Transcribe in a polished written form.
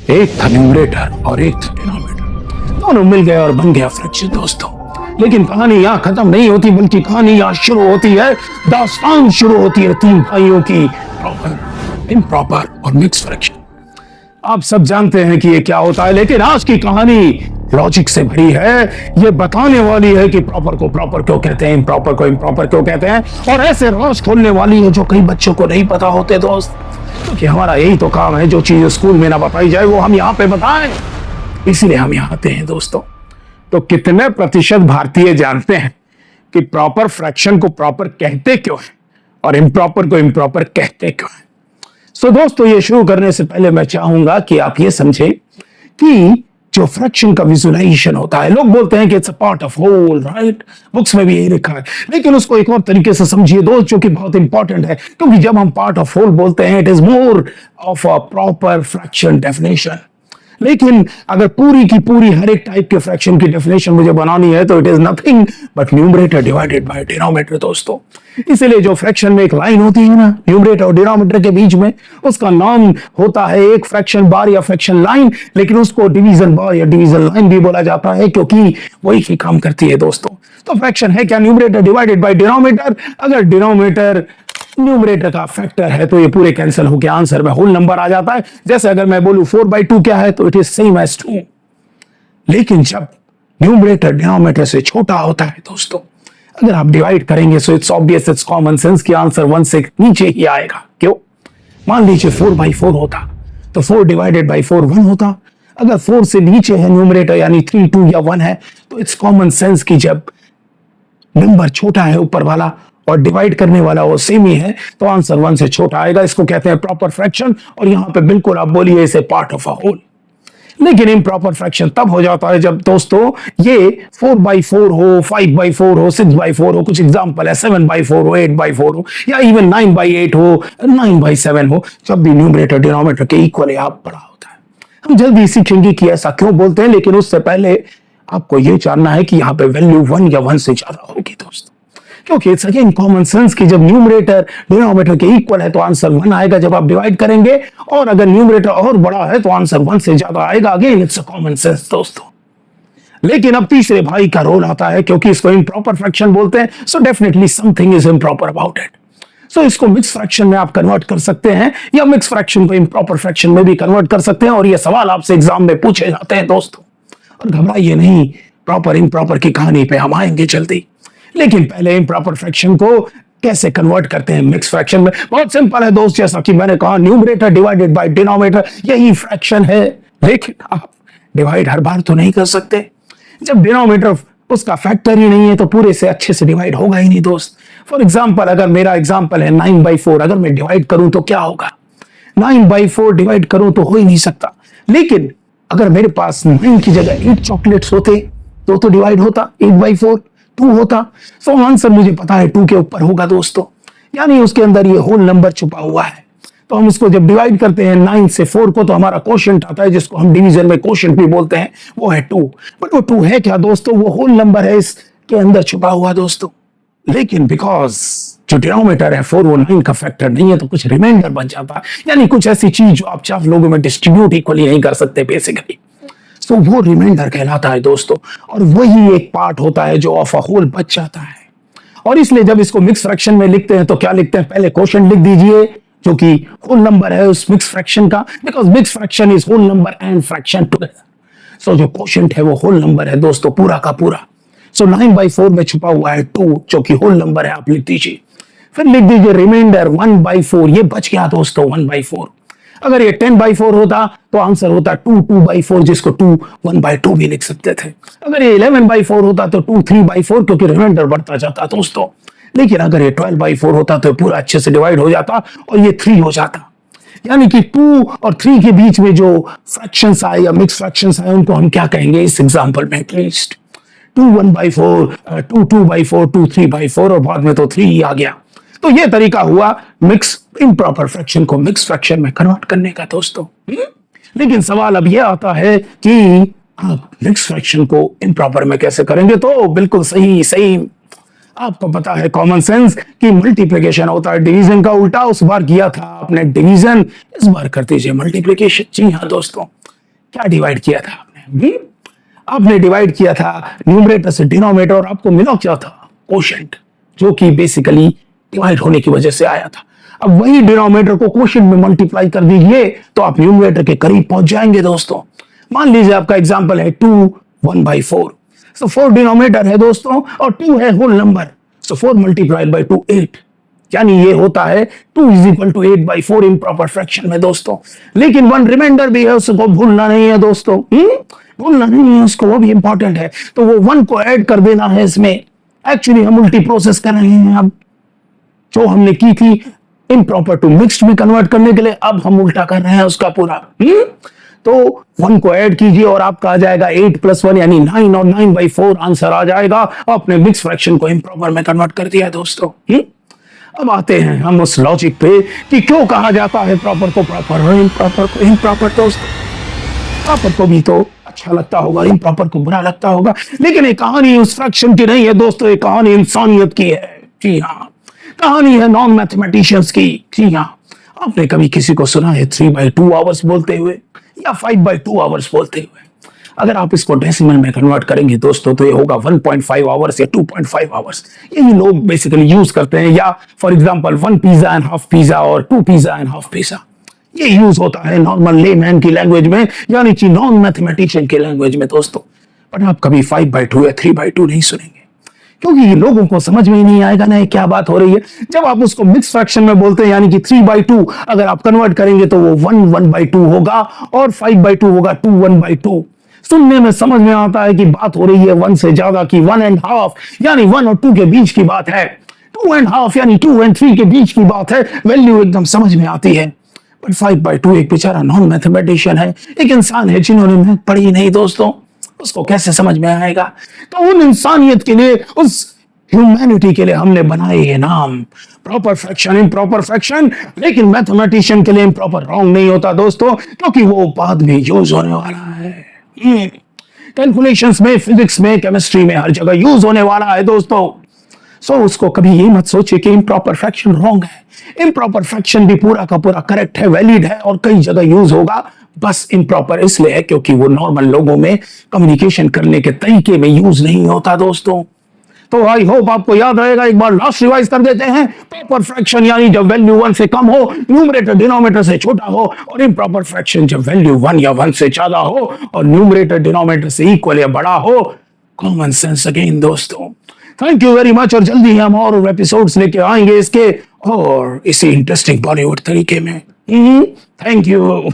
एक था न्यूमरेटर और एक था डिनोमिनेटर, दोनों मिल गए और बन गया फ्रैक्शन दोस्तों। लेकिन कहानी यहाँ खत्म नहीं होती, बल्कि कहानी यहाँ शुरू होती है, दास्तान शुरू होती है तीन भाइयों की, प्रॉपर, इम्प्रॉपर और मिक्स फ्रैक्शन। आप सब जानते हैं कि ये क्या होता है, लेकिन आज की कहानी लॉजिक से भरी है। ये बताने वाली है कि प्रॉपर को प्रॉपर क्यों कहते हैं, इम्प्रॉपर को इम्प्रॉपर क्यों कहते हैं, और ऐसे राज खोलने वाली है जो कई बच्चों को नहीं पता होते दोस्त। क्योंकि हमारा यही तो काम है, जो चीज स्कूल में ना बताई जाए वो हम यहाँ पे बताएं, इसलिए हम यहाँ आते हैं दोस्तों। तो कितने प्रतिशत भारतीय जानते हैं कि प्रॉपर फ्रैक्शन को प्रॉपर कहते क्यों है और इम्प्रॉपर को इम्प्रॉपर कहते क्यों है? सो दोस्तों, ये शुरू करने से पहले मैं चाहूंगा कि आप ये समझें कि जो फ्रैक्शन का विजुअलाइजेशन होता है, लोग बोलते हैं कि it's a part of whole, right? Books में भी यही लिखा है, लेकिन उसको एक और तरीके से समझिए दोस्त, जो कि बहुत इंपॉर्टेंट है, क्योंकि जब हम पार्ट ऑफ होल बोलते हैं, it is more of a proper fraction definition. लेकिन अगर पूरी की पूरी हर एक टाइप के फ्रैक्शन की डेफिनेशन मुझे बनानी है तो it is nothing but numerator divided by denominator दोस्तों। इसलिए जो फ्रैक्शन में एक लाइन होती है ना न्यूमरेटर और डिनोमिनेटर के बीच में, उसका नाम होता है एक फ्रैक्शन बार या फ्रैक्शन लाइन, लेकिन उसको डिवीजन बार या डिवीजन लाइन भी बोला जाता है, क्योंकि वही ही काम करती है दोस्तों। तो फ्रैक्शन है क्या? Numerator divided by denominator. अगर डिनोमिनेटर न्यूमरेटर का फैक्टर है तो ये पूरे कैंसिल होकर आंसर में होल नंबर आ जाता है। जैसे अगर मैं बोलूं 4/2 क्या है, तो इट इज सेम एज 2। लेकिन जब न्यूमरेटर डिनोमिनेटर से छोटा होता है दोस्तों, अगर आप डिवाइड करेंगे so it's obvious, it's common sense कि आंसर 1 से नीचे ही आएगा। क्यों? मान लीजिए 4/4 होता तो 4 डिवाइडेड बाई 4 1 होता। अगर 4 से नीचे है न्यूमरेटर यानी 3, 2 या 1 है, तो इट्स कॉमन सेंस कि जब नंबर छोटा है ऊपर वाला और डिवाइड करने वाला वो सेम ही है, तो आंसर 1 से छोटा आएगा। इसको कहते हैं प्रॉपर फ्रैक्शन, और यहां पे बिल्कुल आप बोलिए इसे पार्ट ऑफ अ होल। लेकिन इम्प्रॉपर फ्रैक्शन तब हो जाता है जब दोस्तों ये 4/4 हो, 5/4 हो, 6/4 हो, कुछ एग्जांपल है 7/4 हो, 8/4 हो, या इवन 9/8 हो, 9/7 हो, जब भी न्यूमरेटर डिनोमिनेटर के इक्वल या बड़ा होता है। हम जल्दी सीखेंगे कि ऐसा क्यों बोलते हैं, लेकिन उससे पहले आपको यह जानना है कि यहाँ पे वैल्यू 1 या 1 से ज्यादा होगी दोस्तों, क्योंकि इट्स अगेन कॉमन सेंस कि जब न्यूमरेटर डिनोमिनेटर के इक्वल है तो आंसर 1 आएगा जब आप डिवाइड करेंगे, और अगर न्यूमरेटर और बड़ा है तो आंसर 1 से ज्यादा आएगा। Again it's a common sense दोस्तों। लेकिन अब तीसरे भाई का रोल आता है, क्योंकि इसको इम्प्रॉपर फ्रैक्शन बोलते हैं, so definitely something is improper about it. So इसको मिक्स फ्रैक्शन में आप कन्वर्ट कर सकते हैं, या मिक्स फ्रैक्शन को इम्प्रॉपर फ्रैक्शन में भी कन्वर्ट कर सकते हैं, और ये सवाल आपसे एग्जाम में पूछे जाते हैं दोस्तों। और घबराइए नहीं, प्रॉपर इम्प्रॉपर की कहानी पे हम आएंगे जल्दी। लेकिन पहले इम्प्रॉपर फ्रैक्शन को कैसे कन्वर्ट करते हैं मिक्स फ्रैक्शन में? बहुत सिंपल है दोस्त, जैसा कि मैंने कहा न्यूमरेटर डिवाइडेड बाय डिनोमिनेटर, यही फ्रैक्शन है। लेकिन आप डिवाइड हर बार तो नहीं कर सकते। जब डिनोमिनेटर उसका फैक्टर ही नहीं है तो पूरे से अच्छे से डिवाइड होगा ही नहीं दोस्त। फॉर एग्जाम्पल, अगर मेरा एग्जाम्पल है 9/4, अगर मैं डिवाइड करूं तो क्या होगा? 9/4 डिवाइड करूं तो हो ही नहीं सकता। लेकिन अगर मेरे पास 9 की जगह 8 चॉकलेट्स होते तो डिवाइड होता, 8/4 2 होता। सो आंसर मुझे पता है 2 के ऊपर होगा दोस्तों, यानी उसके अंदर ये होल नंबर छुपा हुआ है। तो हम इसको जब डिवाइड करते हैं 9 से 4 को, तो हमारा क्वोशिएंट आता है, जिसको हम डिवीजन में क्वोशिएंट भी बोलते हैं, वो है 2। बट वो 2 है क्या दोस्तों? वो होल नंबर है इसके अंदर छुपा हुआ दोस्तों। लेकिन बिकॉज जो डिनोमिनेटर है 4, वो 9 का फैक्टर नहीं है, तो कुछ रिमाइंडर बन जाता है, यानी कुछ ऐसी चीज जो आप 4 लोगों में डिस्ट्रीब्यूट इक्वली नहीं कर सकते बेसिकली। तो वो रिमाइंडर कहलाता है दोस्तों, और वही एक पार्ट होता है जो ऑफ अ होल बच जाता है। और इसलिए जब इसको मिक्स फ्रैक्शन में लिखते हैं तो क्या लिखते हैं? पहले क्वोशिएंट लिख दीजिए, जो कि होल नंबर है उस मिक्स फ्रैक्शन का, because mix fraction is whole number and fraction together. So जो क्वोशिएंट है वो होल नंबर है दोस्तों, पूरा का पूरा। सो 9/4 में छुपा हुआ है 2, जो कि होल नंबर है, आप लिख दीजिए। फिर लिख दीजिए रिमाइंडर 1/4, ये बच गया दोस्तों 1/4। अगर ये 10/4 होता तो आंसर होता 2/4, जिसको 2 1/2 भी लिख सकते थे। अगर ये 11/4 होता तो 2 3/4, क्योंकि रिमाइंडर बढ़ता जाता दोस्तों। लेकिन अगर ये 12/4 होता तो पूरा अच्छे से डिवाइड हो जाता और ये 3 हो जाता। यानी कि 2 और 3 के बीच में जो फ्रैक्शंस आए या मिक्स फ्रैक्शंस आए, उनको हम क्या कहेंगे इस एग्जांपल में? एटलीस्ट 2 1/4, 2 2/4, 2 3/4, और बाद में तो 3 ही आ गया। तो ये तरीका हुआ मिक्स इम्प्रॉपर फ्रैक्शन को मिक्स फ्रैक्शन में कन्वर्ट करने का दोस्तों। लेकिन सवाल अब यह आता है कि आप मिक्स फ्रैक्शन को इम्प्रॉपर में कैसे करेंगे? तो बिल्कुल सही आपको पता है कॉमन सेंस कि मल्टीप्लिकेशन होता है डिवीजन का उल्टा। उस बार किया था आपने डिवीजन, इस बार कर दीजिए मल्टीप्लिकेशन। जी हाँ दोस्तों, क्या डिवाइड किया था आपने? आपने डिवाइड किया था न्यूमरेटर से डिनोमिनेटर और आपको मिला क्या था? कोशेंट, जो कि बेसिकली डिवाइड होने की वजह से आया था। अब वही डिनोमिनेटर को कोशेंट में मल्टीप्लाई कर दीजिए तो आप न्यूमरेटर के करीब पहुंच जाएंगे दोस्तों। मान लीजिए आपका एग्जांपल है 2 1/4। सो 4 डिनोमिनेटर है दोस्तों और 2 है whole number. So 4 multiplied by 2 8, यानी ये होता है 2 is equal to 8/4 improper fraction में दोस्तों। लेकिन वन रिमाइंडर भी है, उसको भूलना नहीं है दोस्तों। भूलना नहीं है उसको, वो भी इंपॉर्टेंट है। तो वो 1 को ऐड कर देना है इसमें। एक्चुअली हम उल्टी प्रोसेस कर रहे हैं। अब जो हमने की थी इम्प्रॉपर टू मिक्स्ड में कन्वर्ट करने के लिए, अब हम उल्टा कर रहे हैं उसका पूरा। तो 1 को ऐड कीजिए और आपका आ जाएगा 8 + 1 यानी 9 और 9/4 आंसर आ जाएगा। आपने मिक्स फ्रैक्शन को इम्प्रॉपर में कन्वर्ट कर दिया दोस्तों। अब आते हैं हम उस लॉजिक पे कि क्यों कहा जाता है प्रॉपर को प्रॉपर और इम्प्रॉपर को इम्प्रॉपर। दोस्तों प्रॉपर को भी तो अच्छा लगता होगा, इम्प्रॉपर को बुरा लगता होगा, लेकिन ये कहानी उस फ्रैक्शन की नहीं है दोस्तों, ये कहानी इंसानियत की है। जी हाँ, कहानी है नॉन मैथमेटिशियंस की। जी हाँ, आपने कभी किसी को सुना है 3/2 आवर्स बोलते हुए या 5/2 आवर्स बोलते हुए? अगर आप इसको डेसिमल में कन्वर्ट करेंगे दोस्तों तो ये होगा 1.5 आवर्स या 2.5 आवर्स। यही लोग बेसिकली यूज करते हैं। या for example 1 pizza and half pizza और 2 पिज्जा एंड हाफ पिज्जा, ये यूज होता है नॉर्मल लेमैन की लैंग्वेज में, यानी कि नॉन मैथमेटिशियन की लैंग्वेज में दोस्तों। पर आप कभी 5/2 या 3/2 नहीं सुनेंगे, क्योंकि ये लोगों को समझ में ही नहीं आएगा ना क्या बात हो रही है। जब आप उसको मिक्स फ्रैक्शन में बोलते हैं, यानी कि 3/2 अगर आप कन्वर्ट करेंगे तो वो 1/2 होगा और 5/2 होगा 2 1/2। सुनने में समझ में आता है कि बात हो रही है 1 से ज्यादा की, 1.5 यानी 1 और 2 के बीच की बात है, 2.5 यानी 2 और 3 के बीच की बात है। वैल्यू एकदम समझ में आती है। पर 5/2 एक बेचारा नॉन मैथमेटिशियन है, एक इंसान है जिन्होंने मैथ पढ़ी नहीं दोस्तों, उसको कैसे समझ में आएगा? तो उन इंसानियत के लिए, उस ह्यूमैनिटी के लिए हमने बनाए ये नाम प्रॉपर फ्रैक्शन, इम्प्रॉपर फ्रैक्शन। लेकिन मैथमेटिशियन के लिए इम्प्रॉपर रॉन्ग नहीं होता दोस्तों, क्योंकि वो बाद में यूज होने वाला है। कैलकुलेशंस में, फिजिक्स में, केमिस्ट्री में, हर जगह यूज होने वाला है दोस्तों। सो उसको कभी ये मत सोचिए कि इम्प्रॉपर फ्रैक्शन रॉन्ग है। इम्प्रॉपर फ्रैक्शन भी पूरा का पूरा करेक्ट है, वैलिड है और कई जगह यूज होगा। बस इम्प्रॉपर इसलिए है क्योंकि वो नॉर्मल लोगों में कम्युनिकेशन करने के तरीके में यूज नहीं होता दोस्तों। तो आई होप आपको याद रहेगा। एक बार लास्ट रिवाइज कर देते हैं। प्रॉपर फ्रैक्शन यानी जब वैल्यू 1 से कम हो, न्यूमरेटर डिनोमिनेटर से छोटा हो, और इम्प्रॉपर फ्रैक्शन जब वैल्यू 1 या 1 से ज्यादा हो और न्यूमरेटर डिनोमिनेटर से इक्वल या बड़ा हो। कॉमन सेंस अगेन दोस्तों। Thank you very much. और जल्दी हम और एपिसोड्स लेके आएंगे इसके, और इसी इंटरेस्टिंग बॉलीवुड तरीके में। Thank you.